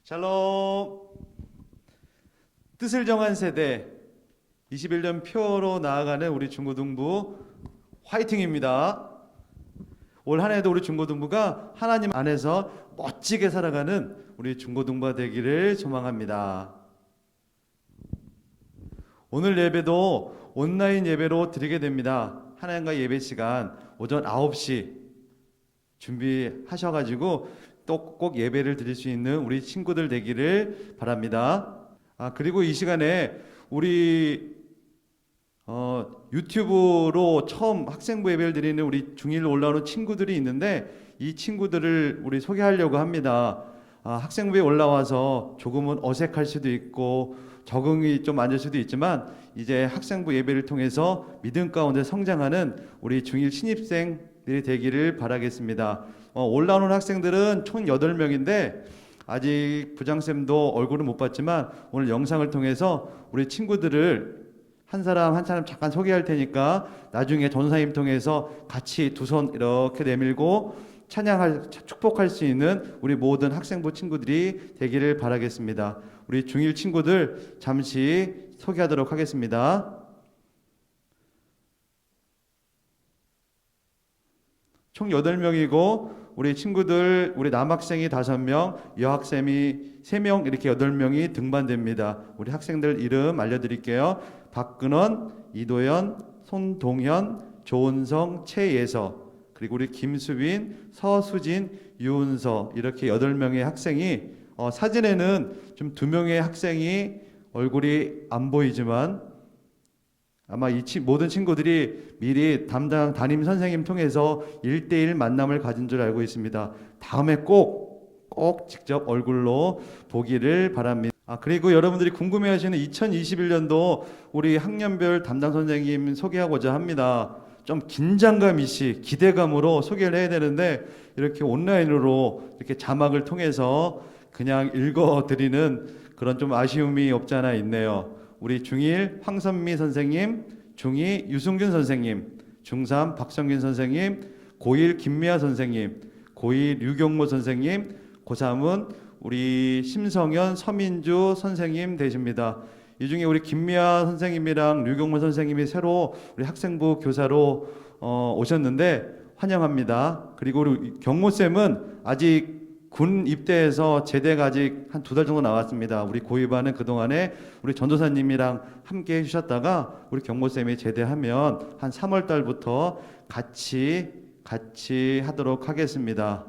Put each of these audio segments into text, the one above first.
샬롬. 뜻을 정한 세대 21년 표로 나아가는 우리 중고등부 화이팅입니다. 올 한 해도 우리 중고등부가 하나님 안에서 멋지게 살아가는 우리 중고등부가 되기를 소망합니다. 오늘 예배도 온라인 예배로 드리게 됩니다. 하나님과 예배 시간 오전 9시 준비하셔가지고 또 꼭 예배를 드릴 수 있는 우리 친구들 되기를 바랍니다. 그리고 이 시간에 우리 유튜브로 처음 학생부 예배를 드리는 우리 중1 올라오는 친구들이 있는데 이 친구들을 우리 소개하려고 합니다. 학생부에 올라와서 조금은 어색할 수도 있고 적응이 좀 안 될 수도 있지만 이제 학생부 예배를 통해서 믿음 가운데 성장하는 우리 중1 신입생들이 되기를 바라겠습니다. 올라오는 학생들은 총 8명인데 아직 부장쌤도 얼굴은 못 봤지만 오늘 영상을 통해서 우리 친구들을 한 사람 한 사람 잠깐 소개할 테니까 나중에 전사님 통해서 같이 두 손 이렇게 내밀고 축복할 수 있는 우리 모든 학생부 친구들이 되기를 바라겠습니다. 우리 중1 친구들 잠시 소개하도록 하겠습니다. 총 8명이고 우리 친구들, 우리 남학생이 5명, 여학생이 3명, 이렇게 8명이 등반됩니다. 우리 학생들 이름 알려드릴게요. 박근원, 이도현, 손동현, 조은성, 최예서, 그리고 우리 김수빈, 서수진, 유은서, 이렇게 8명의 학생이 사진에는 좀 2명의 학생이 얼굴이 안 보이지만 아마 이 모든 친구들이 미리 담당 담임 선생님 통해서 1대1 만남을 가진 줄 알고 있습니다. 다음에 꼭 직접 얼굴로 보기를 바랍니다. 그리고 여러분들이 궁금해하시는 2021년도 우리 학년별 담당 선생님 소개하고자 합니다. 좀 긴장감 있이 기대감으로 소개를 해야 되는데 이렇게 온라인으로 이렇게 자막을 통해서 그냥 읽어드리는 그런 좀 아쉬움이 없지 않아 있네요. 우리 중1 황선미 선생님, 중2 유승균 선생님, 중3 박성균 선생님, 고1 김미아 선생님, 고2 류경모 선생님, 고3은 우리 심성현 서민주 선생님 되십니다. 이 중에 우리 김미아 선생님이랑 류경모 선생님이 새로 우리 학생부 교사로 오셨는데 환영합니다. 그리고 우리 경모쌤은 아직 군 입대해서 제대가 아직 한 2달 정도 나왔습니다. 우리 고위반은 그동안에 우리 전도사님이랑 함께 해주셨다가 우리 경모쌤이 제대하면 한 3월 달부터 같이 하도록 하겠습니다.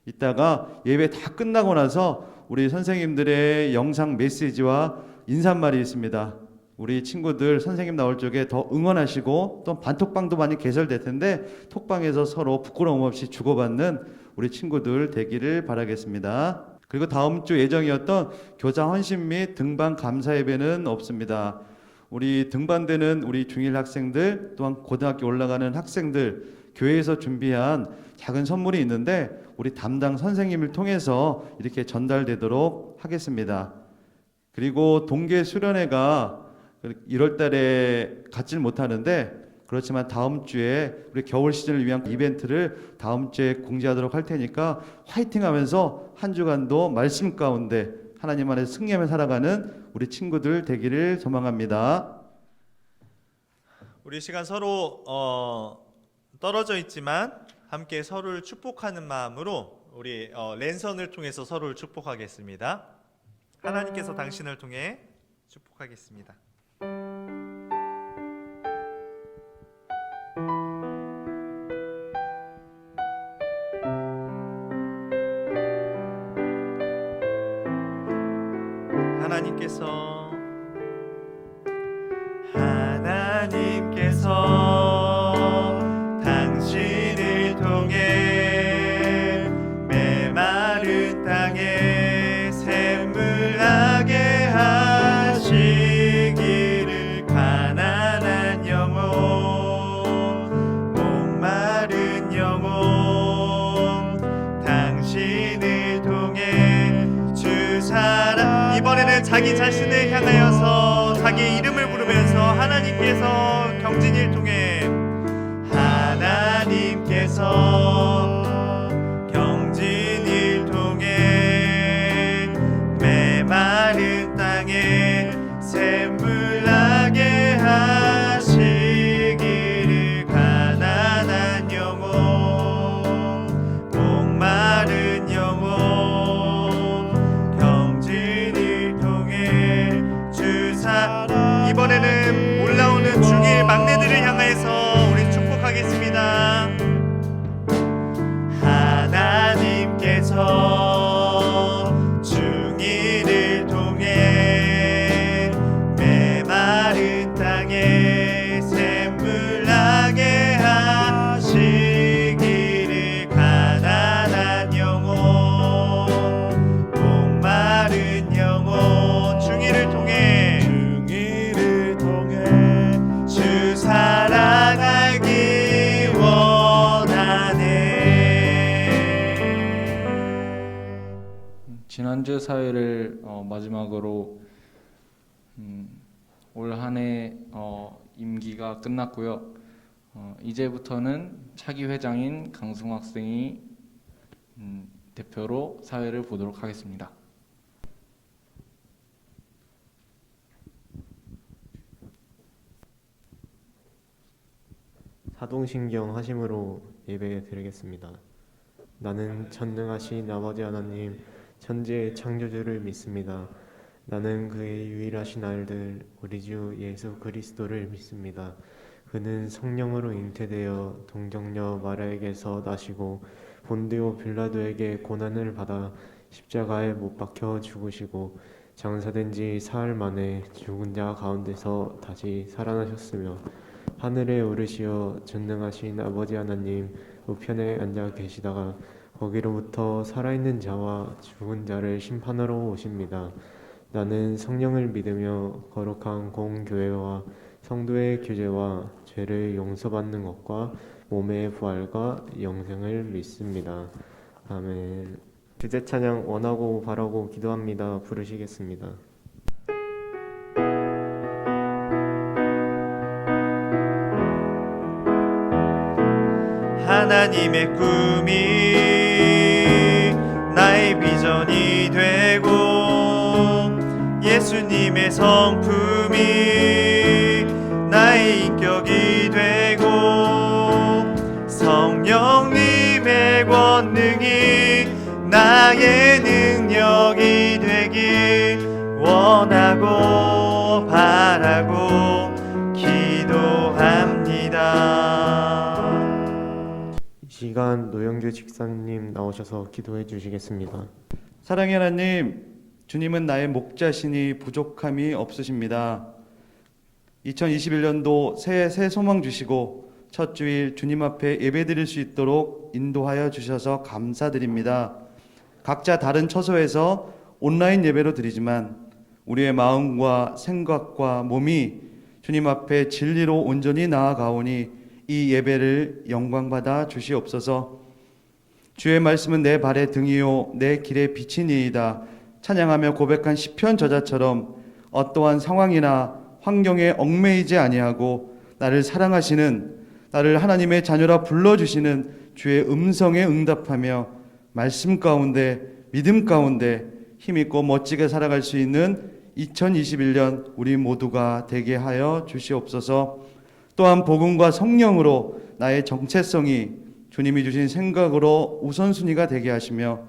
이따가 예배 다 끝나고 나서 우리 선생님들의 영상 메시지와 인사말이 있습니다. 우리 친구들 선생님 나올 적에 더 응원하시고 또 단톡방도 많이 개설될 텐데 톡방에서 서로 부끄러움 없이 주고받는 우리 친구들 되기를 바라겠습니다. 그리고 다음 주 예정이었던 교장 헌신 및 등반 감사 예배는 없습니다. 우리 등반되는 우리 중1 학생들 또한 고등학교 올라가는 학생들 교회에서 준비한 작은 선물이 있는데 우리 담당 선생님을 통해서 이렇게 전달되도록 하겠습니다. 그리고 동계 수련회가 1월 달에 갖질 못하는데 그렇지만 다음 주에 우리 겨울 시즌을 위한 이벤트를 다음 주에 공지하도록 할 테니까 화이팅 하면서 한 주간도 말씀 가운데 하나님 안에서 승리하며 살아가는 우리 친구들 되기를 소망합니다. 우리 시간 서로 떨어져 있지만 함께 서로를 축복하는 마음으로 우리 랜선을 통해서 서로를 축복하겠습니다. 하나님께서 당신을 통해 축복하겠습니다. 하나님께서 당신을 통해 메마른 땅에 샘물 나게 하시기를 가난한 영혼 목마른 영혼 당신을 통해 주 사랑 이번에는 자기 자신을 향하여서 자기 이름을 부르면서 하나님께서 경진이를 통해 샘물나게 하시기를 가난한 영혼 목마른 영혼 중이를 통해 주 사랑 알기 원하네. 지난주 사회를 마지막으로 올 한 해 임기가 끝났고요. 이제부터는 차기 회장인 강승 학생이 대표로 사회를 보도록 하겠습니다. 사동신경 하심으로 예배 드리겠습니다. 나는 전능하신 아버지 하나님 천지의 창조주를 믿습니다. 나는 그의 유일하신 아들 우리 주 예수 그리스도를 믿습니다. 그는 성령으로 잉태되어 동정녀 마리아에게서 나시고 본디오 빌라도에게 고난을 받아 십자가에 못 박혀 죽으시고 장사된 지 사흘 만에 죽은 자 가운데서 다시 살아나셨으며 하늘에 오르시어 전능하신 아버지 하나님 우편에 앉아 계시다가 거기로부터 살아있는 자와 죽은 자를 심판하러 오십니다. 나는 성령을 믿으며 거룩한 공교회와 성도의 교제와 죄를 용서받는 것과 몸의 부활과 영생을 믿습니다. 아멘. 주제 찬양 원하고 바라고 기도합니다. 부르시겠습니다. 하나님의 꿈이 나의 비전이 되고 예수님의 성품이 나의 인격이 되고 성령님의 권능이 나의 능력이 되길 원하고 바라고 기도합니다. 이 시간 노영규 집사님 나오셔서 기도해 주시겠습니다. 사랑의 하나님, 주님은 나의 목자시니 부족함이 없으십니다. 2021년도 새해 새 소망 주시고 첫 주일 주님 앞에 예배드릴 수 있도록 인도하여 주셔서 감사드립니다. 각자 다른 처소에서 온라인 예배로 드리지만 우리의 마음과 생각과 몸이 주님 앞에 진리로 온전히 나아가오니 이 예배를 영광받아 주시옵소서. 주의 말씀은 내 발의 등이요 내 길의 빛이니이다. 찬양하며 고백한 시편 저자처럼 어떠한 상황이나 환경에 얽매이지 아니하고 나를 사랑하시는, 나를 하나님의 자녀라 불러주시는 주의 음성에 응답하며 말씀 가운데, 믿음 가운데 힘있고 멋지게 살아갈 수 있는 2021년 우리 모두가 되게 하여 주시옵소서. 또한 복음과 성령으로 나의 정체성이 주님이 주신 생각으로 우선순위가 되게 하시며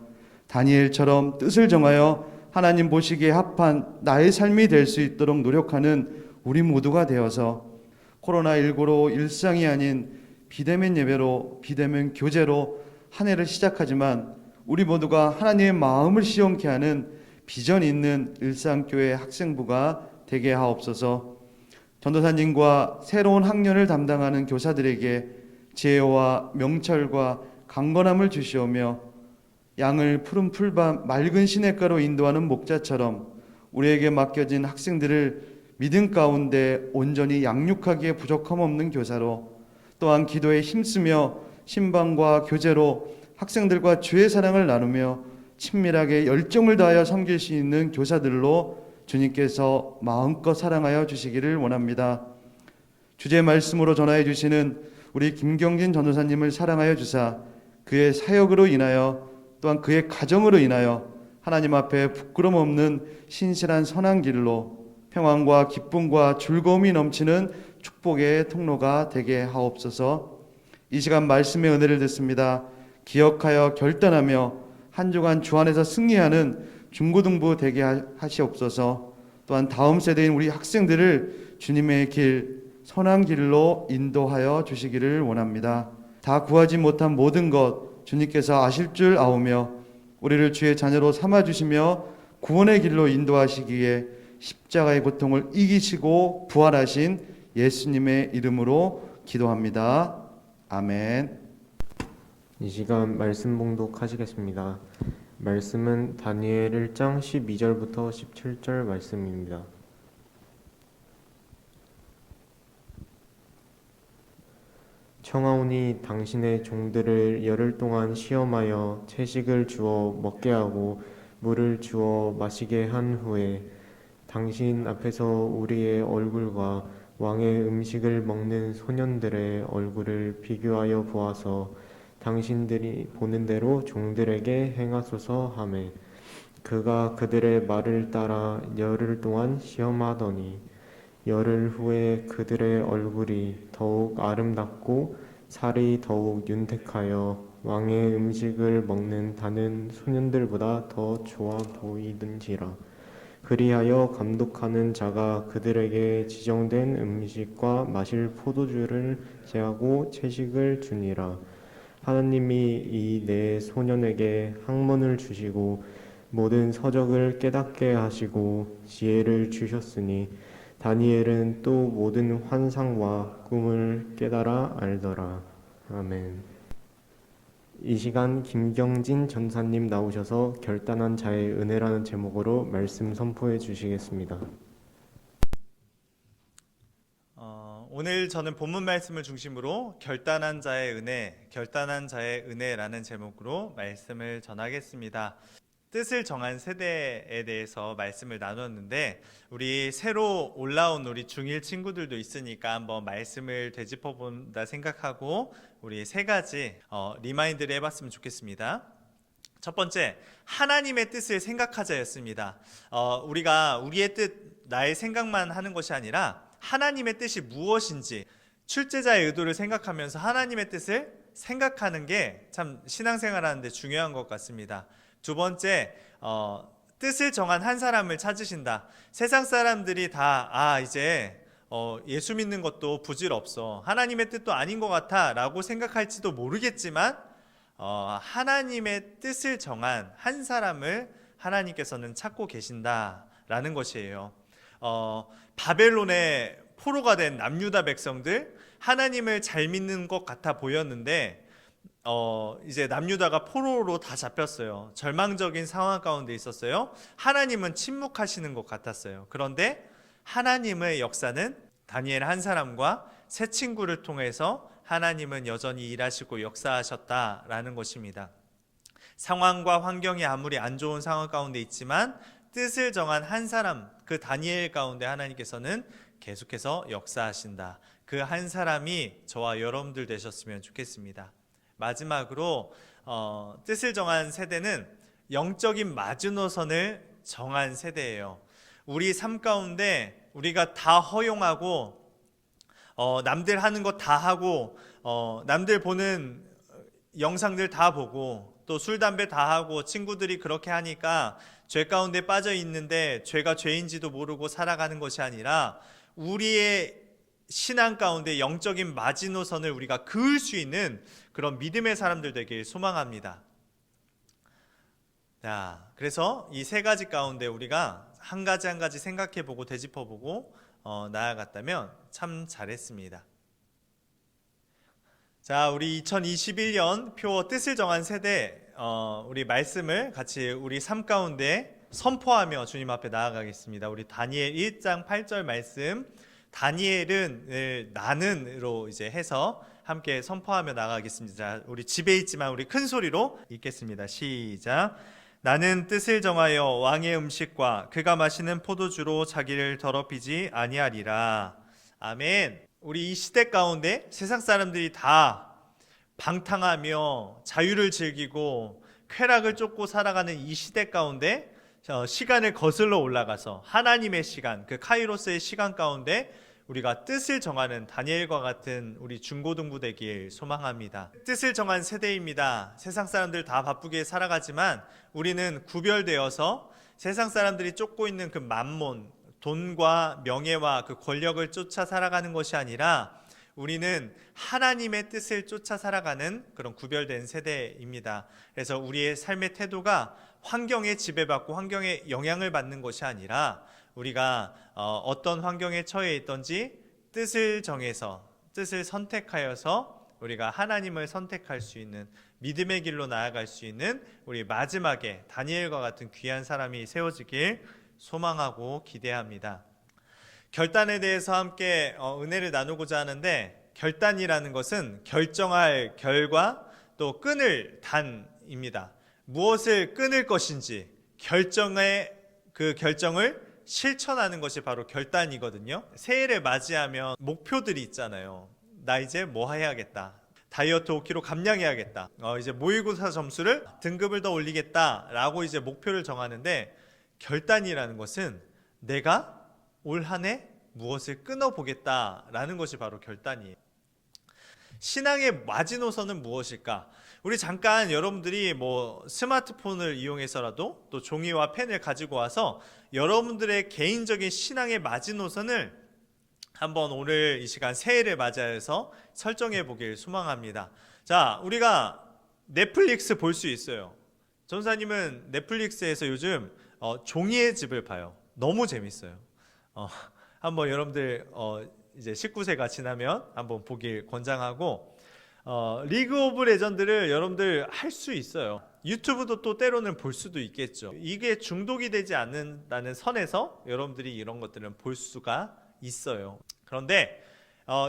다니엘처럼 뜻을 정하여 하나님 보시기에 합한 나의 삶이 될 수 있도록 노력하는 우리 모두가 되어서 코로나19로 일상이 아닌 비대면 예배로, 비대면 교제로 한 해를 시작하지만 우리 모두가 하나님의 마음을 시원케 하는 비전 있는 일상교회 학생부가 되게 하옵소서. 전도사님과 새로운 학년을 담당하는 교사들에게 지혜와 명철과 강건함을 주시오며 양을 푸른 풀밭 맑은 시냇가로 인도하는 목자처럼 우리에게 맡겨진 학생들을 믿음 가운데 온전히 양육하기에 부족함 없는 교사로, 또한 기도에 힘쓰며 신방과 교제로 학생들과 주의 사랑을 나누며 친밀하게 열정을 다하여 섬길 수 있는 교사들로 주님께서 마음껏 사랑하여 주시기를 원합니다. 주제 말씀으로 전하여 주시는 우리 김경진 전도사님을 사랑하여 주사 그의 사역으로 인하여 또한 그의 가정으로 인하여 하나님 앞에 부끄럼 없는 신실한 선한 길로 평안과 기쁨과 즐거움이 넘치는 축복의 통로가 되게 하옵소서. 이 시간 말씀의 은혜를 듣습니다. 기억하여 결단하며 한 주간 주 안에서 승리하는 중고등부 되게 하시옵소서. 또한 다음 세대인 우리 학생들을 주님의 길, 선한 길로 인도하여 주시기를 원합니다. 다 구하지 못한 모든 것 주님께서 아실 줄 아오며 우리를 주의 자녀로 삼아주시며 구원의 길로 인도하시기에 십자가의 고통을 이기시고 부활하신 예수님의 이름으로 기도합니다. 아멘. 이 시간 말씀 봉독하시겠습니다. 말씀은 다니엘 1장 12절부터 17절 말씀입니다. 청하오니 당신의 종들을 열흘 동안 시험하여 채식을 주어 먹게 하고 물을 주어 마시게 한 후에 당신 앞에서 우리의 얼굴과 왕의 음식을 먹는 소년들의 얼굴을 비교하여 보아서 당신들이 보는 대로 종들에게 행하소서 하매 그가 그들의 말을 따라 열흘 동안 시험하더니 열흘 후에 그들의 얼굴이 더욱 아름답고 살이 더욱 윤택하여 왕의 음식을 먹는 다른 소년들보다 더 좋아 보이던지라. 그리하여 감독하는 자가 그들에게 지정된 음식과 마실 포도주를 제하고 채식을 주니라. 하나님이 이 네 소년에게 학문을 주시고 모든 서적을 깨닫게 하시고 지혜를 주셨으니 다니엘은 또 모든 환상과 꿈을 깨달아 알더라. 아멘. 이 시간 김경진 전사님 나오셔서 결단한 자의 은혜라는 제목으로 말씀 선포해 주시겠습니다. 오늘 저는 본문 말씀을 중심으로 결단한 자의 은혜라는 제목으로 말씀을 전하겠습니다. 뜻을 정한 세대에 대해서 말씀을 나눴는데 우리 새로 올라온 우리 중1 친구들도 있으니까 한번 말씀을 되짚어 본다 생각하고 우리 세 가지 리마인드를 해봤으면 좋겠습니다. 첫 번째, 하나님의 뜻을 생각하자였습니다. 우리가 우리의 뜻, 나의 생각만 하는 것이 아니라 하나님의 뜻이 무엇인지 출제자의 의도를 생각하면서 하나님의 뜻을 생각하는 게 참 신앙생활 하는데 중요한 것 같습니다. 두 번째, 뜻을 정한 한 사람을 찾으신다. 세상 사람들이 다 이제 예수 믿는 것도 부질없어, 하나님의 뜻도 아닌 것 같아 라고 생각할지도 모르겠지만 하나님의 뜻을 정한 한 사람을 하나님께서는 찾고 계신다라는 것이에요. 바벨론의 포로가 된 남유다 백성들, 하나님을 잘 믿는 것 같아 보였는데 이제 남유다가 포로로 다 잡혔어요. 절망적인 상황 가운데 있었어요. 하나님은 침묵하시는 것 같았어요. 그런데 하나님의 역사는 다니엘 한 사람과 세 친구를 통해서 하나님은 여전히 일하시고 역사하셨다라는 것입니다. 상황과 환경이 아무리 안 좋은 상황 가운데 있지만 뜻을 정한 한 사람, 그 다니엘 가운데 하나님께서는 계속해서 역사하신다. 그 한 사람이 저와 여러분들 되셨으면 좋겠습니다. 마지막으로 뜻을 정한 세대는 영적인 마지노선을 정한 세대예요. 우리 삶 가운데 우리가 다 허용하고 남들 하는 거 다 하고 남들 보는 영상들 다 보고 또 술 담배 다 하고 친구들이 그렇게 하니까 죄 가운데 빠져 있는데 죄가 죄인지도 모르고 살아가는 것이 아니라 우리의 신앙 가운데 영적인 마지노선을 우리가 그을 수 있는 그런 믿음의 사람들 되길 소망합니다. 자, 그래서 이 세 가지 가운데 우리가 한 가지 한 가지 생각해보고 되짚어보고 나아갔다면 참 잘했습니다. 자, 우리 2021년 표 뜻을 정한 세대 우리 말씀을 같이 우리 삶 가운데 선포하며 주님 앞에 나아가겠습니다. 우리 다니엘 1장 8절 말씀, 다니엘은 나는으로 이제 해서 함께 선포하며 나가겠습니다. 자, 우리 집에 있지만 우리 큰 소리로 읽겠습니다. 시작. 나는 뜻을 정하여 왕의 음식과 그가 마시는 포도주로 자기를 더럽히지 아니하리라. 아멘. 우리 이 시대 가운데 세상 사람들이 다 방탕하며 자유를 즐기고 쾌락을 쫓고 살아가는 이 시대 가운데 시간을 거슬러 올라가서 하나님의 시간, 그 카이로스의 시간 가운데 우리가 뜻을 정하는 다니엘과 같은 우리 중고등부 되길 소망합니다. 뜻을 정한 세대입니다. 세상 사람들 다 바쁘게 살아가지만 우리는 구별되어서 세상 사람들이 쫓고 있는 그 만몬, 돈과 명예와 그 권력을 쫓아 살아가는 것이 아니라 우리는 하나님의 뜻을 쫓아 살아가는 그런 구별된 세대입니다. 그래서 우리의 삶의 태도가 환경에 지배받고 환경에 영향을 받는 것이 아니라 우리가 어떤 환경에 처해 있든지 뜻을 정해서 뜻을 선택하여서 우리가 하나님을 선택할 수 있는 믿음의 길로 나아갈 수 있는 우리 마지막에 다니엘과 같은 귀한 사람이 세워지길 소망하고 기대합니다. 결단에 대해서 함께 은혜를 나누고자 하는데, 결단이라는 것은 결정할 결과 또 끊을 단입니다. 무엇을 끊을 것인지 그 결정을 실천하는 것이 바로 결단이거든요. 새해를 맞이하면 목표들이 있잖아요. 나 이제 뭐 해야겠다. 다이어트 5kg 감량해야겠다. 이제 모의고사 점수를 등급을 더 올리겠다라고 이제 목표를 정하는데, 결단이라는 것은 내가 올 한 해 무엇을 끊어보겠다라는 것이 바로 결단이에요. 신앙의 마지노선은 무엇일까? 우리 잠깐 여러분들이 스마트폰을 이용해서라도 또 종이와 펜을 가지고 와서 여러분들의 개인적인 신앙의 마지노선을 한번 오늘 이 시간 새해를 맞이해서 설정해 보길 소망합니다. 자, 우리가 넷플릭스 볼 수 있어요. 전사님은 넷플릭스에서 요즘 종이의 집을 봐요. 너무 재밌어요. 한번 여러분들 이제 19세가 지나면 한번 보길 권장하고, 리그 오브 레전드를 여러분들 할 수 있어요. 유튜브도 또 때로는 볼 수도 있겠죠. 이게 중독이 되지 않는다는 선에서 여러분들이 이런 것들은 볼 수가 있어요. 그런데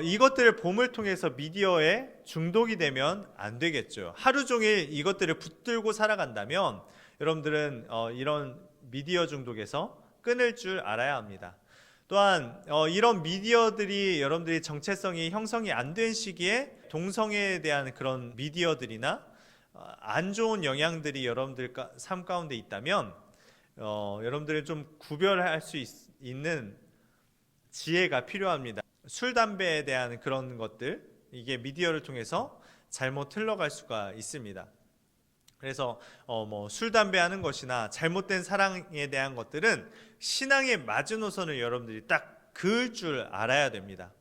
이것들을 봄을 통해서 미디어에 중독이 되면 안 되겠죠. 하루 종일 이것들을 붙들고 살아간다면 여러분들은 이런 미디어 중독에서 끊을 줄 알아야 합니다. 또한 이런 미디어들이 여러분들이 정체성이 형성이 안 된 시기에 동성애에 대한 그런 미디어들이나 안 좋은 영향들이 여러분들 삶 가운데 있다면 여러분들은 좀 구별할 수 있는 지혜가 필요합니다. 술, 담배에 대한 그런 것들, 이게 미디어를 통해서 잘못 흘러갈 수가 있습니다. 그래서 술, 담배 하는 것이나 잘못된 사랑에 대한 것들은 신앙의 마지노선을 여러분들이 딱 그을 줄 알아야 됩니다.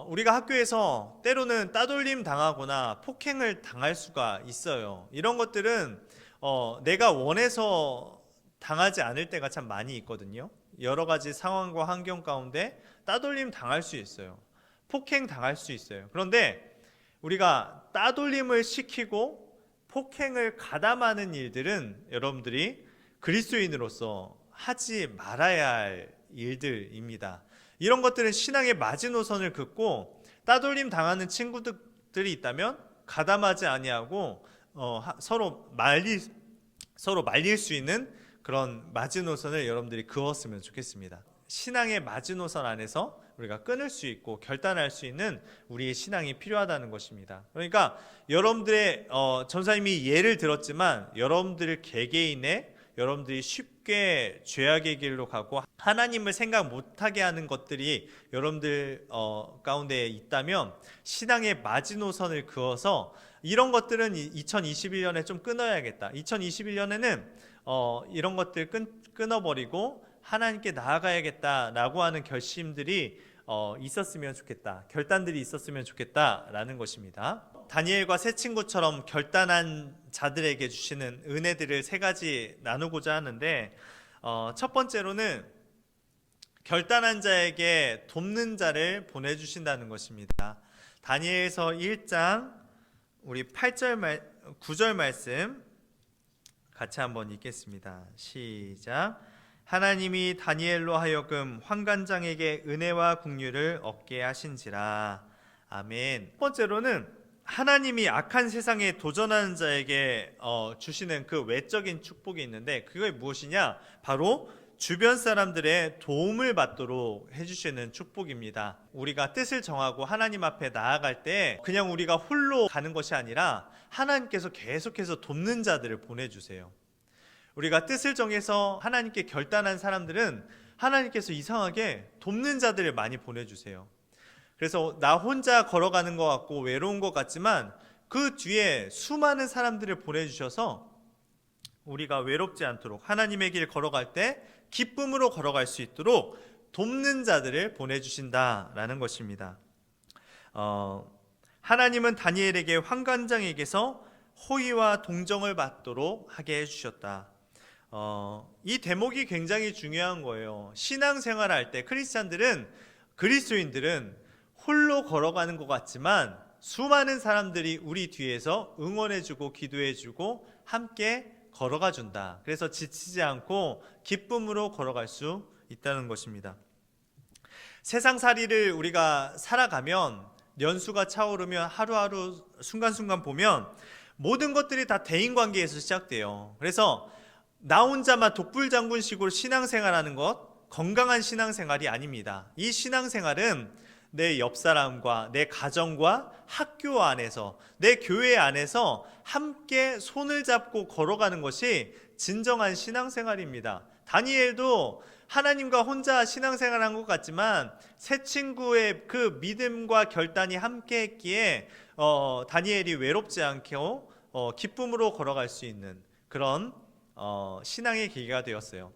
우리가 학교에서 때로는 따돌림 당하거나 폭행을 당할 수가 있어요. 이런 것들은 내가 원해서 당하지 않을 때가 참 많이 있거든요. 여러 가지 상황과 환경 가운데 따돌림 당할 수 있어요. 폭행 당할 수 있어요. 그런데 우리가 따돌림을 시키고 폭행을 가담하는 일들은 여러분들이 그리스도인으로서 하지 말아야 할 일들입니다. 이런 것들은 신앙의 마지노선을 긋고 따돌림 당하는 친구들이 있다면 가담하지 아니하고 서로 말릴 수 있는 그런 마지노선을 여러분들이 그었으면 좋겠습니다. 신앙의 마지노선 안에서 우리가 끊을 수 있고 결단할 수 있는 우리의 신앙이 필요하다는 것입니다. 그러니까 여러분들의 전사님이 예를 들었지만 여러분들 개개인의 여러분들이 쉽게 죄악의 길로 가고 하나님을 생각 못하게 하는 것들이 여러분들 가운데 있다면 신앙의 마지노선을 그어서 이런 것들은 2021년에 좀 끊어야겠다. 2021년에는 이런 것들 끊어버리고 하나님께 나아가야겠다라고 하는 결심들이 있었으면 좋겠다. 결단들이 있었으면 좋겠다라는 것입니다. 다니엘과 세 친구처럼 결단한 자들에게 주시는 은혜들을 세 가지 나누고자 하는데, 첫 번째로는 결단한 자에게 돕는 자를 보내주신다는 것입니다. 다니엘서 1장 우리 9절 말씀 같이 한번 읽겠습니다. 시작. 하나님이 다니엘로 하여금 환관장에게 은혜와 긍휼을 얻게 하신지라. 아멘. 첫 번째로는 하나님이 악한 세상에 도전하는 자에게 주시는 그 외적인 축복이 있는데, 그게 무엇이냐? 바로 주변 사람들의 도움을 받도록 해주시는 축복입니다. 우리가 뜻을 정하고 하나님 앞에 나아갈 때 그냥 우리가 홀로 가는 것이 아니라 하나님께서 계속해서 돕는 자들을 보내주세요. 우리가 뜻을 정해서 하나님께 결단한 사람들은 하나님께서 이상하게 돕는 자들을 많이 보내주세요. 그래서 나 혼자 걸어가는 것 같고 외로운 것 같지만 그 뒤에 수많은 사람들을 보내주셔서 우리가 외롭지 않도록 하나님의 길 걸어갈 때 기쁨으로 걸어갈 수 있도록 돕는 자들을 보내주신다라는 것입니다. 하나님은 다니엘에게 환관장에게서 호의와 동정을 받도록 하게 해주셨다. 이 대목이 굉장히 중요한 거예요. 신앙생활할 때 크리스찬들은 그리스도인들은 홀로 걸어가는 것 같지만 수많은 사람들이 우리 뒤에서 응원해주고 기도해주고 함께 걸어가 준다. 그래서 지치지 않고 기쁨으로 걸어갈 수 있다는 것입니다. 세상살이를 우리가 살아가면 연수가 차오르면 하루하루 순간순간 보면 모든 것들이 다 대인관계에서 시작돼요. 그래서 나 혼자만 독불장군식으로 신앙생활하는 것, 건강한 신앙생활이 아닙니다. 이 신앙생활은 내 옆사람과 내 가정과 학교 안에서 내 교회 안에서 함께 손을 잡고 걸어가는 것이 진정한 신앙생활입니다. 다니엘도 하나님과 혼자 신앙생활한 것 같지만 세 친구의 그 믿음과 결단이 함께 했기에 다니엘이 외롭지 않게 기쁨으로 걸어갈 수 있는 그런 신앙의 계기가 되었어요.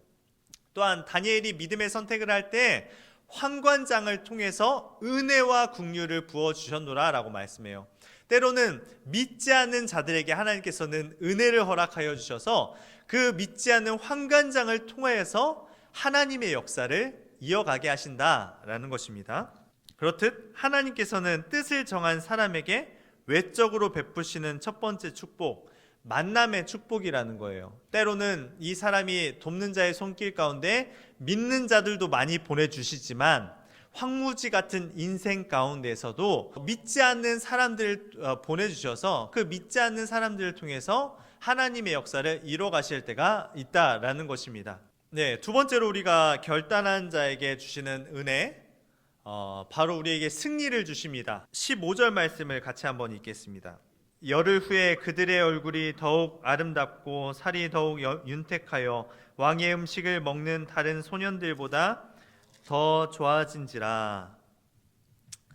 또한 다니엘이 믿음의 선택을 할 때 환관장을 통해서 은혜와 긍휼을 부어주셨노라 라고 말씀해요. 때로는 믿지 않는 자들에게 하나님께서는 은혜를 허락하여 주셔서 그 믿지 않는 환관장을 통해서 하나님의 역사를 이어가게 하신다라는 것입니다. 그렇듯 하나님께서는 뜻을 정한 사람에게 외적으로 베푸시는 첫 번째 축복, 만남의 축복이라는 거예요. 때로는 이 사람이 돕는 자의 손길 가운데 믿는 자들도 많이 보내주시지만 황무지 같은 인생 가운데서도 믿지 않는 사람들을 보내주셔서 그 믿지 않는 사람들을 통해서 하나님의 역사를 이뤄 가실 때가 있다라는 것입니다. 네, 두 번째로 우리가 결단한 자에게 주시는 은혜, 바로 우리에게 승리를 주십니다. 15절 말씀을 같이 한번 읽겠습니다. 열흘 후에 그들의 얼굴이 더욱 아름답고 살이 더욱 윤택하여 왕의 음식을 먹는 다른 소년들보다 더 좋아진지라.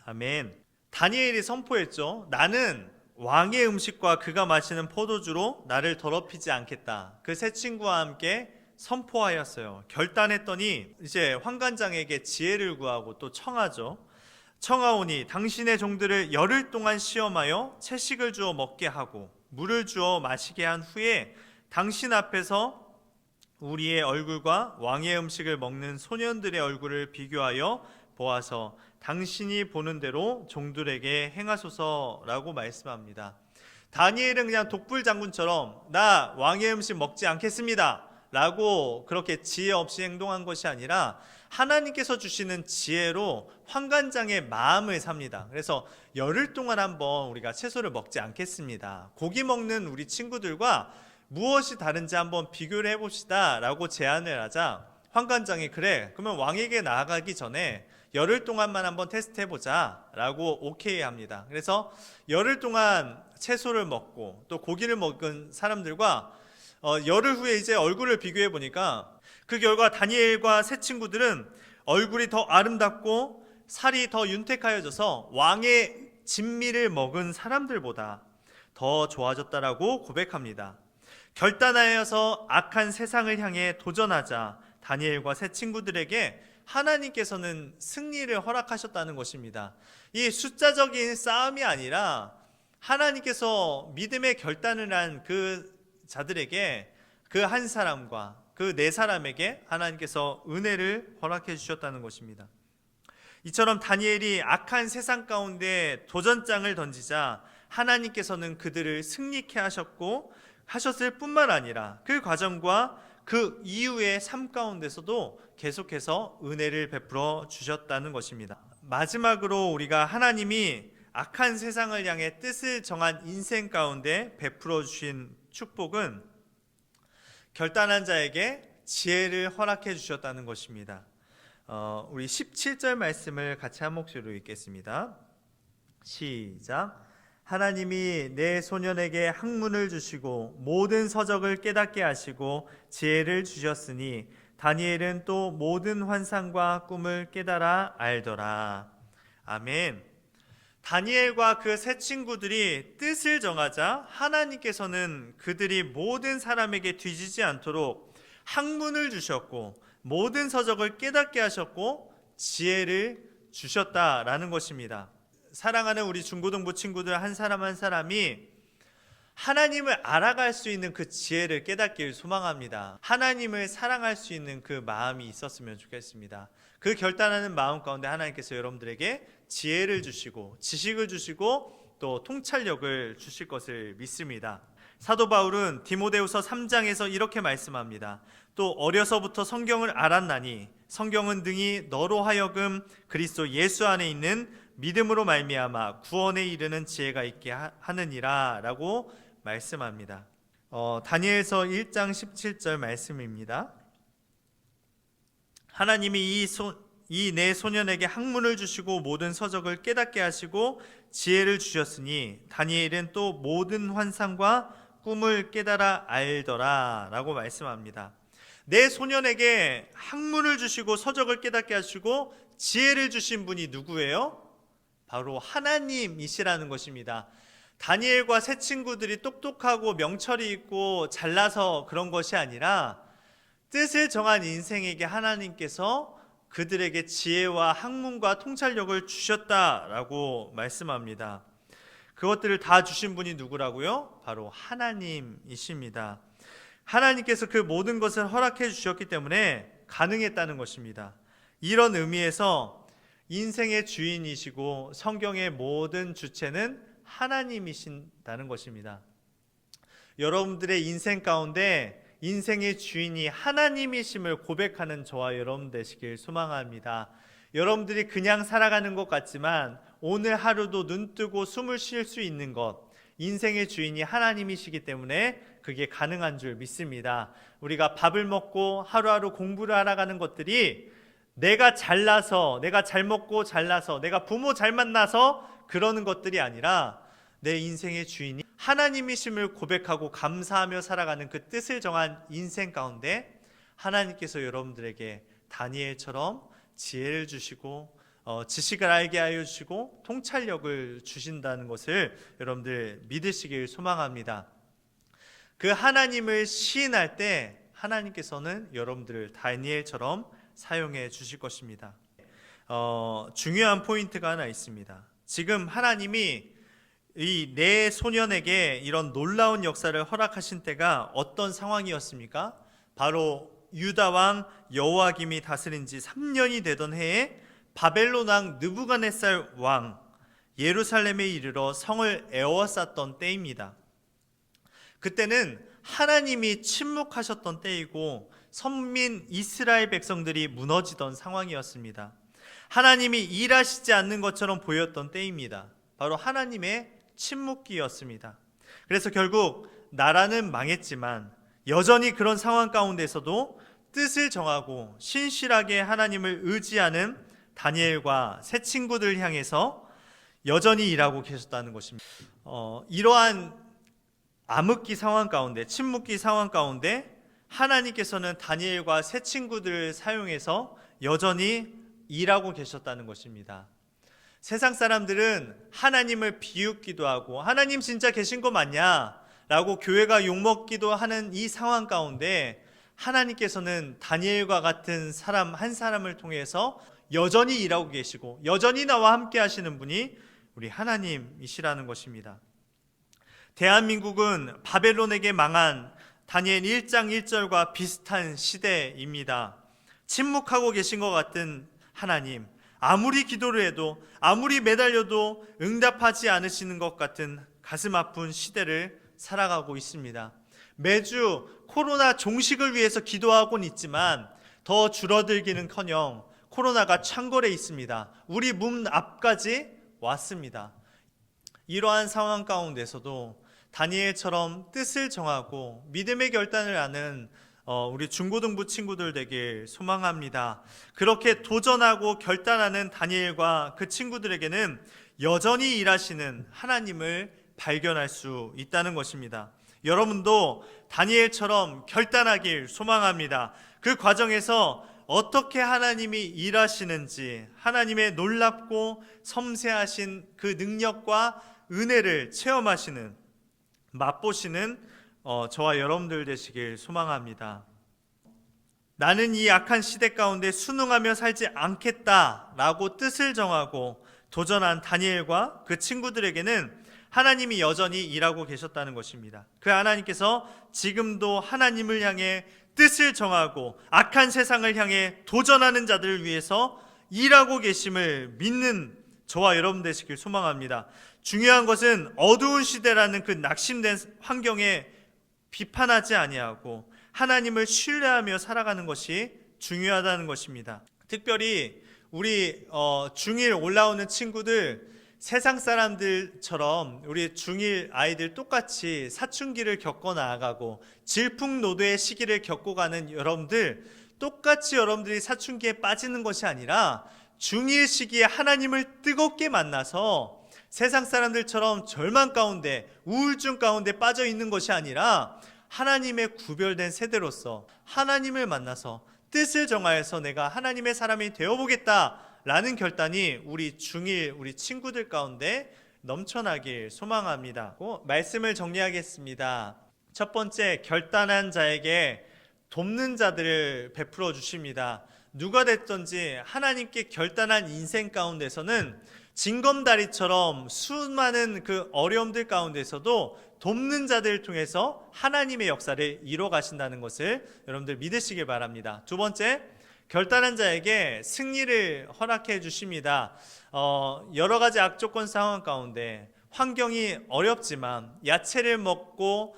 아멘. 다니엘이 선포했죠. 나는 왕의 음식과 그가 마시는 포도주로 나를 더럽히지 않겠다. 그 세 친구와 함께 선포하였어요. 결단했더니 이제 환관장에게 지혜를 구하고 또 청하죠. 청하오니 당신의 종들을 열흘 동안 시험하여 채식을 주어 먹게 하고 물을 주어 마시게 한 후에 당신 앞에서 우리의 얼굴과 왕의 음식을 먹는 소년들의 얼굴을 비교하여 보아서 당신이 보는 대로 종들에게 행하소서라고 말씀합니다. 다니엘은 그냥 독불장군처럼 나 왕의 음식 먹지 않겠습니다 라고 그렇게 지혜 없이 행동한 것이 아니라 하나님께서 주시는 지혜로 환관장의 마음을 삽니다. 그래서 열흘 동안 한번 우리가 채소를 먹지 않겠습니다. 고기 먹는 우리 친구들과 무엇이 다른지 한번 비교를 해봅시다 라고 제안을 하자 환관장이 그래 그러면 왕에게 나아가기 전에 열흘 동안만 한번 테스트 해보자 라고 오케이 합니다. 그래서 열흘 동안 채소를 먹고 또 고기를 먹은 사람들과 열흘 후에 이제 얼굴을 비교해 보니까 그 결과 다니엘과 세 친구들은 얼굴이 더 아름답고 살이 더 윤택하여져서 왕의 진미를 먹은 사람들보다 더 좋아졌다라고 고백합니다. 결단하여서 악한 세상을 향해 도전하자 다니엘과 세 친구들에게 하나님께서는 승리를 허락하셨다는 것입니다. 이 숫자적인 싸움이 아니라 하나님께서 믿음의 결단을 한 그 자들에게 그 한 사람과 그 네 사람에게 하나님께서 은혜를 허락해 주셨다는 것입니다. 이처럼 다니엘이 악한 세상 가운데 도전장을 던지자 하나님께서는 그들을 승리케 하셨을 뿐만 아니라 그 과정과 그 이후의 삶 가운데서도 계속해서 은혜를 베풀어 주셨다는 것입니다. 마지막으로 우리가 하나님이 악한 세상을 향해 뜻을 정한 인생 가운데 베풀어 주신 축복은 결단한 자에게 지혜를 허락해 주셨다는 것입니다. 우리 17절 말씀을 같이 한 목소리로 읽겠습니다. 시작. 하나님이 내 소년에게 학문을 주시고 모든 서적을 깨닫게 하시고 지혜를 주셨으니 다니엘은 또 모든 환상과 꿈을 깨달아 알더라. 아멘. 다니엘과 그 세 친구들이 뜻을 정하자 하나님께서는 그들이 모든 사람에게 뒤지지 않도록 학문을 주셨고 모든 서적을 깨닫게 하셨고 지혜를 주셨다라는 것입니다. 사랑하는 우리 중고등부 친구들 한 사람 한 사람이 하나님을 알아갈 수 있는 그 지혜를 깨닫기를 소망합니다. 하나님을 사랑할 수 있는 그 마음이 있었으면 좋겠습니다. 그 결단하는 마음 가운데 하나님께서 여러분들에게 지혜를 주시고 지식을 주시고 또 통찰력을 주실 것을 믿습니다. 사도 바울은 디모데후서 3장에서 이렇게 말씀합니다. 또 어려서부터 성경을 알았나니 성경은 등이 너로 하여금 그리스도 예수 안에 있는 믿음으로 말미암아 구원에 이르는 지혜가 있게 하느니라 라고 말씀합니다. 다니엘서 1장 17절 말씀입니다. 하나님이 이 내 소년에게 학문을 주시고 모든 서적을 깨닫게 하시고 지혜를 주셨으니 다니엘은 또 모든 환상과 꿈을 깨달아 알더라 라고 말씀합니다. 내 소년에게 학문을 주시고 서적을 깨닫게 하시고 지혜를 주신 분이 누구예요? 바로 하나님이시라는 것입니다. 다니엘과 세 친구들이 똑똑하고 명철이 있고 잘나서 그런 것이 아니라 뜻을 정한 인생에게 하나님께서 그들에게 지혜와 학문과 통찰력을 주셨다라고 말씀합니다. 그것들을 다 주신 분이 누구라고요? 바로 하나님이십니다. 하나님께서 그 모든 것을 허락해 주셨기 때문에 가능했다는 것입니다. 이런 의미에서 인생의 주인이시고 성경의 모든 주체는 하나님이신다는 것입니다. 여러분들의 인생 가운데 인생의 주인이 하나님이심을 고백하는 저와 여러분 되시길 소망합니다. 여러분들이 그냥 살아가는 것 같지만 오늘 하루도 눈 뜨고 숨을 쉴 수 있는 것, 인생의 주인이 하나님이시기 때문에 그게 가능한 줄 믿습니다. 우리가 밥을 먹고 하루하루 공부를 하러 가는 것들이 내가 잘나서, 내가 잘 먹고 잘나서, 내가 부모 잘 만나서 그러는 것들이 아니라 내 인생의 주인이 하나님이심을 고백하고 감사하며 살아가는 그 뜻을 정한 인생 가운데 하나님께서 여러분들에게 다니엘처럼 지혜를 주시고 지식을 알게 하여 주시고 통찰력을 주신다는 것을 여러분들 믿으시길 소망합니다. 그 하나님을 시인할 때 하나님께서는 여러분들을 다니엘처럼 사용해 주실 것입니다. 중요한 포인트가 하나 있습니다. 지금 하나님이 이 내 소년에게 이런 놀라운 역사를 허락하신 때가 어떤 상황이었습니까? 바로 유다 왕 여호야김이 다스린 지 3년이 되던 해에 바벨론 왕 느부갓네살 왕 예루살렘에 이르러 성을 에워쌌던 때입니다. 그때는 하나님이 침묵하셨던 때이고 선민 이스라엘 백성들이 무너지던 상황이었습니다. 하나님이 일하시지 않는 것처럼 보였던 때입니다. 바로 하나님의 침묵기였습니다. 그래서 결국 나라는 망했지만 여전히 그런 상황 가운데서도 뜻을 정하고 신실하게 하나님을 의지하는 다니엘과 세 친구들 향해서 여전히 일하고 계셨다는 것입니다. 이러한 암흑기 상황 가운데, 침묵기 상황 가운데 하나님께서는 다니엘과 세 친구들을 사용해서 여전히 일하고 계셨다는 것입니다. 세상 사람들은 하나님을 비웃기도 하고 하나님 진짜 계신 거 맞냐? 라고 교회가 욕먹기도 하는 이 상황 가운데 하나님께서는 다니엘과 같은 사람 한 사람을 통해서 여전히 일하고 계시고 여전히 나와 함께 하시는 분이 우리 하나님이시라는 것입니다. 대한민국은 바벨론에게 망한 다니엘 1장 1절과 비슷한 시대입니다. 침묵하고 계신 것 같은 하나님, 아무리 기도를 해도 아무리 매달려도 응답하지 않으시는 것 같은 가슴 아픈 시대를 살아가고 있습니다. 매주 코로나 종식을 위해서 기도하고는 있지만 더 줄어들기는커녕 코로나가 창궐해 있습니다. 우리 문 앞까지 왔습니다. 이러한 상황 가운데서도 다니엘처럼 뜻을 정하고 믿음의 결단을 하는 우리 중고등부 친구들 되길 소망합니다. 그렇게 도전하고 결단하는 다니엘과 그 친구들에게는 여전히 일하시는 하나님을 발견할 수 있다는 것입니다. 여러분도 다니엘처럼 결단하길 소망합니다. 그 과정에서 어떻게 하나님이 일하시는지 하나님의 놀랍고 섬세하신 그 능력과 은혜를 체험하시는, 맛보시는 저와 여러분들 되시길 소망합니다. 나는 이 악한 시대 가운데 순응하며 살지 않겠다라고 뜻을 정하고 도전한 다니엘과 그 친구들에게는 하나님이 여전히 일하고 계셨다는 것입니다. 그 하나님께서 지금도 하나님을 향해 뜻을 정하고 악한 세상을 향해 도전하는 자들을 위해서 일하고 계심을 믿는 저와 여러분 되시길 소망합니다. 중요한 것은 어두운 시대라는 그 낙심된 환경에 비판하지 아니하고 하나님을 신뢰하며 살아가는 것이 중요하다는 것입니다. 특별히 우리 중1 올라오는 친구들, 세상 사람들처럼 우리 중1 아이들 똑같이 사춘기를 겪어 나아가고 질풍노도의 시기를 겪고 가는 여러분들, 똑같이 여러분들이 사춘기에 빠지는 것이 아니라 중1 시기에 하나님을 뜨겁게 만나서 세상 사람들처럼 절망 가운데, 우울증 가운데 빠져 있는 것이 아니라 하나님의 구별된 세대로서 하나님을 만나서 뜻을 정하여서 내가 하나님의 사람이 되어보겠다라는 결단이 우리 중1, 우리 친구들 가운데 넘쳐나길 소망합니다. 말씀을 정리하겠습니다. 첫 번째, 결단한 자에게 돕는 자들을 베풀어 주십니다. 누가 됐든지 하나님께 결단한 인생 가운데서는 징검다리처럼 수많은 그 어려움들 가운데서도 돕는 자들을 통해서 하나님의 역사를 이뤄 가신다는 것을 여러분들 믿으시길 바랍니다. 두 번째, 결단한 자에게 승리를 허락해 주십니다. 여러 가지 악조건 상황 가운데 환경이 어렵지만 야채를 먹고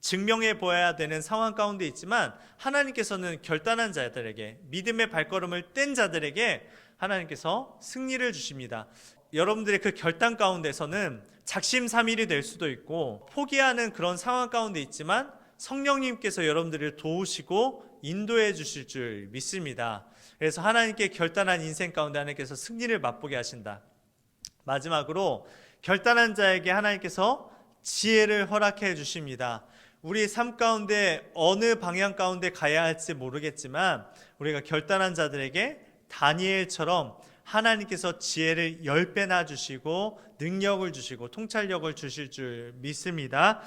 증명해 보아야 되는 상황 가운데 있지만 하나님께서는 결단한 자들에게, 믿음의 발걸음을 뗀 자들에게 하나님께서 승리를 주십니다. 여러분들의 그 결단 가운데서는 작심삼일이 될 수도 있고 포기하는 그런 상황 가운데 있지만 성령님께서 여러분들을 도우시고 인도해 주실 줄 믿습니다. 그래서 하나님께 결단한 인생 가운데 하나님께서 승리를 맛보게 하신다. 마지막으로 결단한 자에게 하나님께서 지혜를 허락해 주십니다. 우리 삶 가운데 어느 방향 가운데 가야 할지 모르겠지만 우리가 결단한 자들에게 다니엘처럼 하나님께서 지혜를 10배나 주시고 능력을 주시고 통찰력을 주실 줄 믿습니다.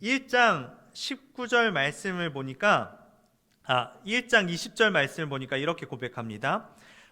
1장 19절 말씀을 보니까 1장 20절 말씀을 보니까 이렇게 고백합니다.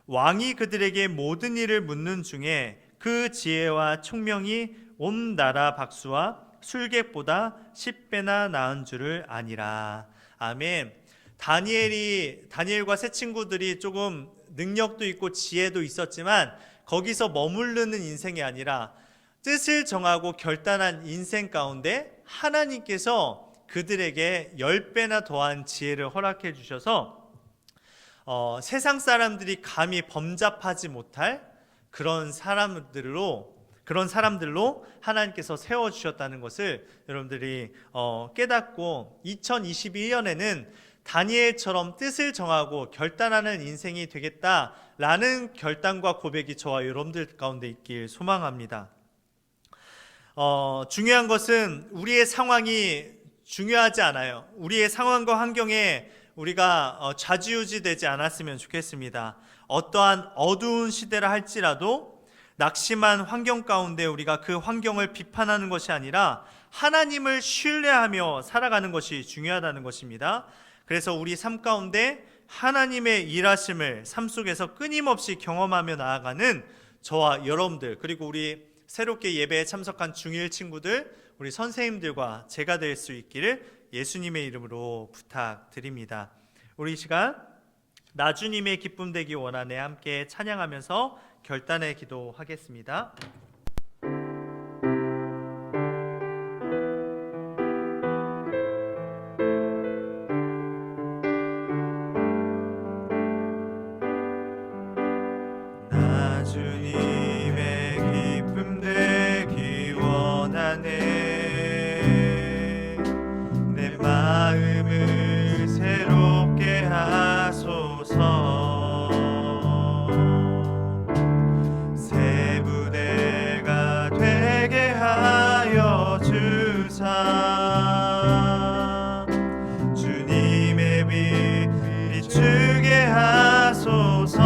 왕이 그들에게 모든 일을 묻는 중에 그 지혜와 총명이 온 나라 박수와 술객보다 10배나 나은 줄을 아니라. 아멘. 다니엘과 세 친구들이 조금 능력도 있고 지혜도 있었지만 거기서 머무르는 인생이 아니라 뜻을 정하고 결단한 인생 가운데 하나님께서 그들에게 10배나 더한 지혜를 허락해 주셔서 세상 사람들이 감히 범잡하지 못할 그런 사람들로 하나님께서 세워주셨다는 것을 여러분들이 깨닫고 2022년에는 다니엘처럼 뜻을 정하고 결단하는 인생이 되겠다라는 결단과 고백이 저와 여러분들 가운데 있길 소망합니다. 중요한 것은 우리의 상황이 중요하지 않아요. 우리의 상황과 환경에 우리가 좌지우지되지 않았으면 좋겠습니다. 어떠한 어두운 시대라 할지라도 낙심한 환경 가운데 우리가 그 환경을 비판하는 것이 아니라 하나님을 신뢰하며 살아가는 것이 중요하다는 것입니다. 그래서 우리 삶 가운데 하나님의 일하심을 삶 속에서 끊임없이 경험하며 나아가는 저와 여러분들, 그리고 우리 새롭게 예배에 참석한 중1 친구들, 우리 선생님들과 제가 될 수 있기를 예수님의 이름으로 부탁드립니다. 우리 이 시간 나주님의 기쁨 되기 원하네 함께 찬양하면서 결단의 기도하겠습니다. 나주님의 기쁨 되기 원하네. 내 마음을 새롭게 하소서. 주님의 빛 비추게 하소서.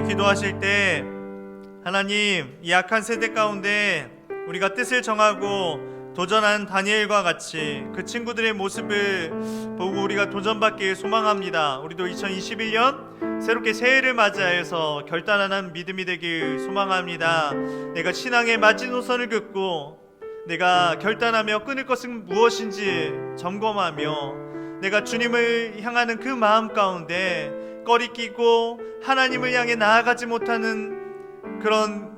기도하실 때 하나님, 이 악한 세대 가운데 우리가 뜻을 정하고 도전한 다니엘과 같이 그 친구들의 모습을 보고 우리가 도전받길 소망합니다. 우리도 2021년 새롭게 새해를 맞이하여서 결단하는 믿음이 되길 소망합니다. 내가 신앙의 마지노선을 긋고 내가 결단하며 끊을 것은 무엇인지 점검하며 내가 주님을 향하는 그 마음 가운데 꺼리끼고 하나님을 향해 나아가지 못하는 그런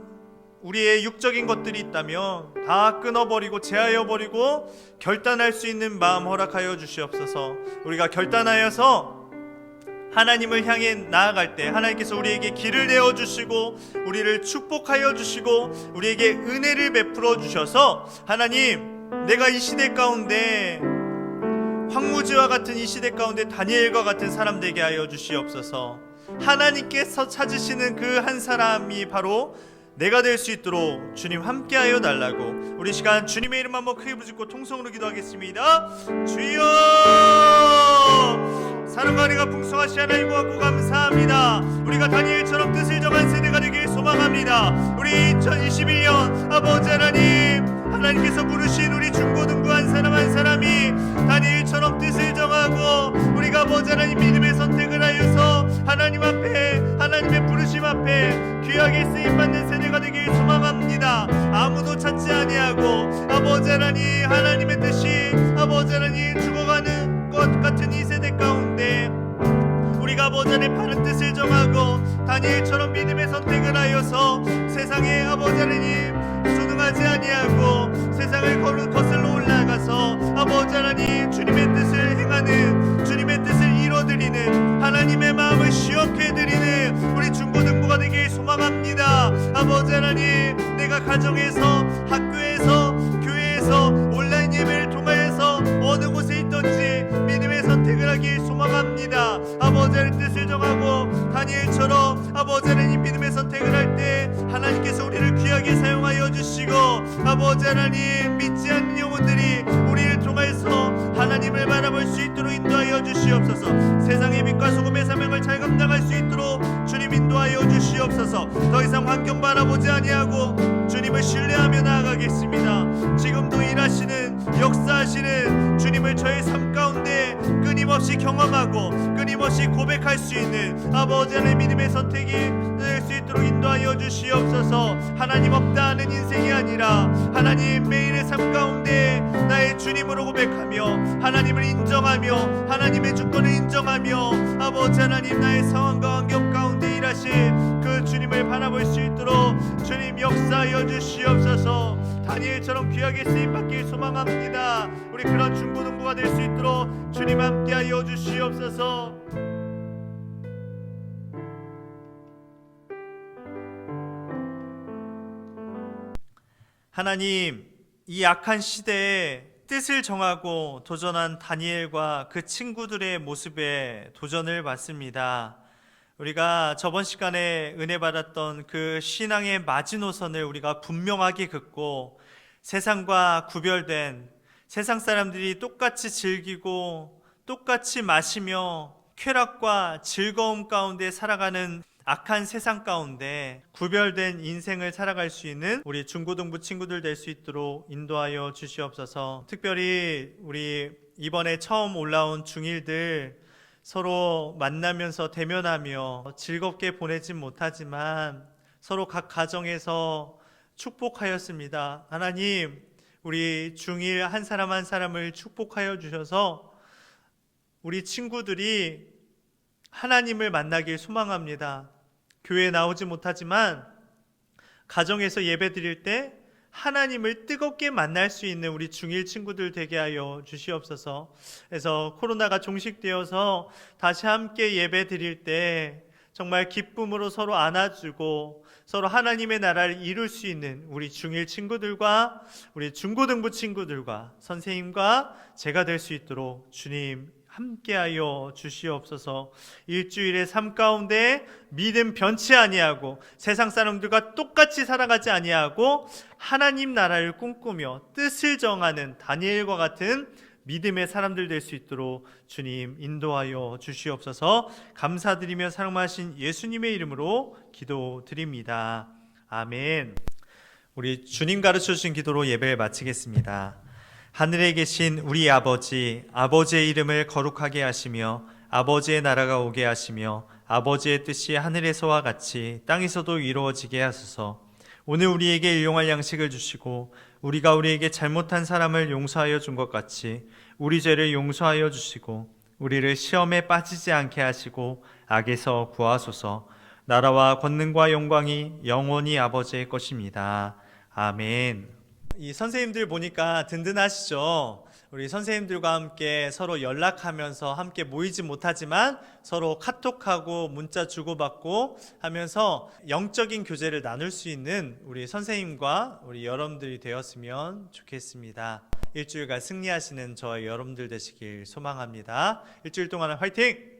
우리의 육적인 것들이 있다면 다 끊어버리고 제하여버리고 결단할 수 있는 마음 허락하여 주시옵소서. 우리가 결단하여서 하나님을 향해 나아갈 때 하나님께서 우리에게 길을 내어주시고 우리를 축복하여 주시고 우리에게 은혜를 베풀어 주셔서 하나님, 내가 이 시대 가운데 황무지와 같은 이 시대 가운데 다니엘과 같은 사람 되게 하여 주시옵소서. 하나님께서 찾으시는 그 한 사람이 바로 내가 될 수 있도록 주님 함께하여 달라고 우리 시간 주님의 이름 한번 크게 부르짖고 통성으로 기도하겠습니다. 주여, 사랑과 은혜가 풍성하신 하나님 고맙고 감사합니다. 우리가 다니엘처럼 뜻을 정한 세대가 되길 소망합니다. 우리 2021년 아버지 하나님, 하나님께서 부르신 우리 중고등부 한 사람 한 사람이 다니엘처럼 뜻을 정하고 우리가 아버지 하나님 믿음의 선택을 하여서 하나님 앞에, 하나님의 부르심 앞에 귀하게 쓰임받는 세대가 되길 소망합니다. 아무도 찾지 아니하고 아버지 하나님, 하나님의 뜻이 아버지 하나님 죽어가는 것 같은 이 세대 가운데 우리가 아버지 하나님 바른 뜻을 정하고 다니엘처럼 믿음의 선택을 하여서 세상에 아버지 하나님 순응하지 아니하고 세상을 거슬러 올라가서 아버지 하나님 주님의 뜻을 행하는, 주님의 뜻을 이뤄드리는, 하나님의 마음을 시원케 해드리는 우리 중고등부가 되길 소망합니다. 아버지 하나님, 내가 가정에서, 학교에서, 교회에서, 온라인 예배를 통하여서 어느 곳에 있든지 믿음의 선택을 하길 소망합니다. 아버지 하나님 뜻을 정하고 다니엘처럼 아버지 하나님 믿음의 선택을 할 때 하나님께서 우리를 귀하게 사용하여 주시고 아버지 하나님 믿지 않는 영혼들이 우리를 통해서 하나님을 바라볼 수 있도록 인도하여 주시옵소서. 세상의 빛과 소금의 사명을 잘 감당할 수 있도록 주님 인도하여 주시옵소서. 더 이상 환경 바라보지 아니하고 주님을 신뢰하며 나아가겠습니다. 지금도 일하시는, 역사하시는 주님을 저의 삶 가운데 끊임없이 경험하고 끊임없이 고백할 수 있는 아버지 하나님 믿음의 선택이 될 수 있도록 인도하여 주시옵소서. 하나님 없다 하는 인생이 아니라 하나님 매일의 삶 가운데 나의 주님으로 고백하며 하나님을 인정하며 하나님의 주권을 인정하며 아버지 하나님 나의 상황과 환경 가운데 일하신 그 주님을 바라볼 수 있도록 주님 역사하여 주시옵소서. 다니엘처럼 귀하게 쓰임받길 소망합니다. 우리 그런 중고등부가 될 수 있도록 주님 함께하여 주시옵소서. 하나님, 이 악한 시대에 뜻을 정하고 도전한 다니엘과 그 친구들의 모습에 도전을 받습니다. 우리가 저번 시간에 은혜 받았던 그 신앙의 마지노선을 우리가 분명하게 긋고 세상과 구별된, 세상 사람들이 똑같이 즐기고 똑같이 마시며 쾌락과 즐거움 가운데 살아가는 악한 세상 가운데 구별된 인생을 살아갈 수 있는 우리 중고등부 친구들 될 수 있도록 인도하여 주시옵소서. 특별히 우리 이번에 처음 올라온 중1들 서로 만나면서 대면하며 즐겁게 보내진 못하지만 서로 각 가정에서 축복하였습니다. 하나님, 우리 중1 한 사람 한 사람을 축복하여 주셔서 우리 친구들이 하나님을 만나길 소망합니다. 교회에 나오지 못하지만 가정에서 예배 드릴 때 하나님을 뜨겁게 만날 수 있는 우리 중1 친구들 되게 하여 주시옵소서. 그래서 코로나가 종식되어서 다시 함께 예배 드릴 때 정말 기쁨으로 서로 안아주고 서로 하나님의 나라를 이룰 수 있는 우리 중1 친구들과 우리 중고등부 친구들과 선생님과 제가 될 수 있도록 주님 함께하여 주시옵소서. 일주일의 삶 가운데 믿음 변치 아니하고 세상 사람들과 똑같이 살아가지 아니하고 하나님 나라를 꿈꾸며 뜻을 정하는 다니엘과 같은 믿음의 사람들 될 수 있도록 주님 인도하여 주시옵소서. 감사드리며 사랑하신 예수님의 이름으로 기도드립니다. 아멘. 우리 주님 가르쳐 주신 기도로 예배를 마치겠습니다. 하늘에 계신 우리 아버지, 아버지의 이름을 거룩하게 하시며 아버지의 나라가 오게 하시며 아버지의 뜻이 하늘에서와 같이 땅에서도 이루어지게 하소서. 오늘 우리에게 일용할 양식을 주시고 우리가 우리에게 잘못한 사람을 용서하여 준 것 같이 우리 죄를 용서하여 주시고 우리를 시험에 빠지지 않게 하시고 악에서 구하소서. 나라와 권능과 영광이 영원히 아버지의 것입니다. 아멘. 이 선생님들 보니까 든든하시죠? 우리 선생님들과 함께 서로 연락하면서 함께 모이지 못하지만 서로 카톡하고 문자 주고받고 하면서 영적인 교제를 나눌 수 있는 우리 선생님과 우리 여러분들이 되었으면 좋겠습니다. 일주일간 승리하시는 저와 여러분들 되시길 소망합니다. 일주일 동안은 화이팅!